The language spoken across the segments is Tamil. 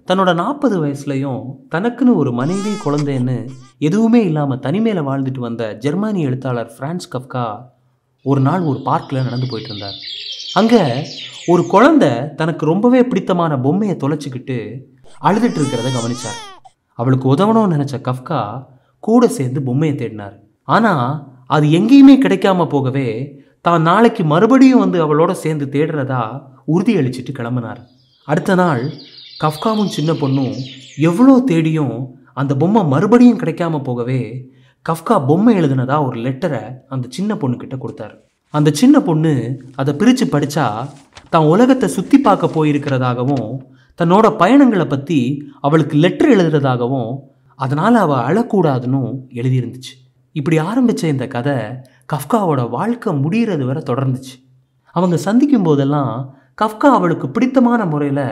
தன்னோட 40 வயசுலையும் தனக்குன்னு ஒரு மனைவி குழந்தைன்னு எதுவுமே இல்லாமல் தனிமையில் வாழ்ந்துட்டு வந்த ஜெர்மானிய எழுத்தாளர் பிரான்ஸ் கஃப்கா ஒரு நாள் ஒரு பார்க்கில் நடந்து போயிட்டு இருந்தார். அங்கே ஒரு குழந்தை தனக்கு ரொம்பவே பிடித்தமான பொம்மையை தொலைச்சிக்கிட்டு அழுதுட்டு இருக்கிறத கவனிச்சார். அவளுக்கு உதவணும்னு நினச்ச கஃப்கா கூட சேர்ந்து பொம்மையை தேடினார். ஆனால் அது எங்கேயுமே கிடைக்காம போகவே தான் நாளைக்கு மறுபடியும் வந்து அவளோட சேர்ந்து தேடுறதா உறுதி அளிச்சுட்டு கிளம்பினார். அடுத்த நாள் கஃப்காவும் சின்ன பொண்ணும் எவ்வளோ தேடியும் அந்த பொம்மை மறுபடியும் கிடைக்காம போகவே கஃப்கா பொம்மை எழுதுனதா ஒரு லெட்டரை அந்த சின்ன பொண்ணுக்கிட்ட கொடுத்தாரு. அந்த சின்ன பொண்ணு அதை பிரித்து படித்தா தான் உலகத்தை சுற்றி பார்க்க போயிருக்கிறதாகவும் தன்னோட பயணங்களை பற்றி அவளுக்கு லெட்டர் எழுதுறதாகவும் அதனால் அவள் அழக்கூடாதுன்னு எழுதியிருந்துச்சு. இப்படி ஆரம்பித்த இந்த கதை கஃப்காவோட வாழ்க்கை முடிகிறது வரை தொடர்ந்துச்சு. அவங்க சந்திக்கும் போதெல்லாம் கஃப்கா அவளுக்கு பிடித்தமான முறையில்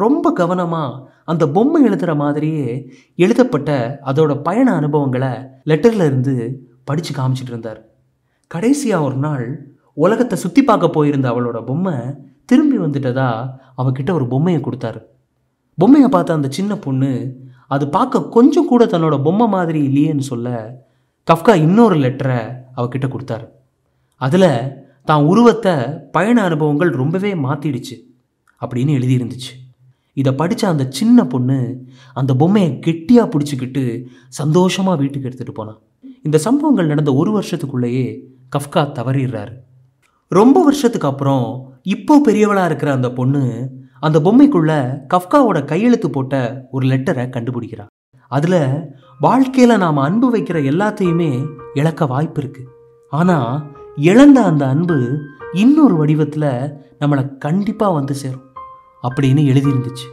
ரொம்ப கவனமாக அந்த பொம்மை எழுதுகிற மாதிரியே எழுதப்பட்ட அதோட பயண அனுபவங்களை லெட்டரில் இருந்து படித்து காமிச்சிட்டு இருந்தார். கடைசியாக ஒரு நாள் உலகத்தை சுற்றி பார்க்க போயிருந்த அவளோட பொம்மை திரும்பி வந்துட்டதா அவகிட்ட ஒரு பொம்மையை கொடுத்தாரு. பொம்மையை பார்த்த அந்த சின்ன பொண்ணு அது பார்க்க கொஞ்சம் கூட தன்னோட பொம்மை மாதிரி இல்லையேன்னு சொல்ல கஃப்கா இன்னொரு லெட்டரை அவகிட்ட கொடுத்தாரு. அதில் தான் உருவத்தை பயண அனுபவங்கள் ரொம்பவே மாற்றிடுச்சு அப்படின்னு எழுதியிருந்துச்சு. இதை படித்த அந்த சின்ன பொண்ணு அந்த பொம்மையை கெட்டியாக பிடிச்சிக்கிட்டு சந்தோஷமாக வீட்டுக்கு எடுத்துகிட்டு போனான். இந்த சம்பவங்கள் நடந்த ஒரு வருஷத்துக்குள்ளேயே கஃப்கா தவறிடுறாரு. ரொம்ப வருஷத்துக்கு அப்புறம் இப்போ பெரியவளாக இருக்கிற அந்த பொண்ணு அந்த பொம்மைக்குள்ள கஃப்காவோட கையெழுத்து போட்ட ஒரு லெட்டரை கண்டுபிடிக்கிறான். அதில் வாழ்க்கையில் நாம் அன்பு வைக்கிற எல்லாத்தையுமே இழக்க வாய்ப்பு இருக்குது, ஆனால் இழந்த அந்த அன்பு இன்னொரு வடிவத்தில் நம்மளை கண்டிப்பாக வந்து சேரும் அப்படின்னு எழுதியிருந்துச்சு.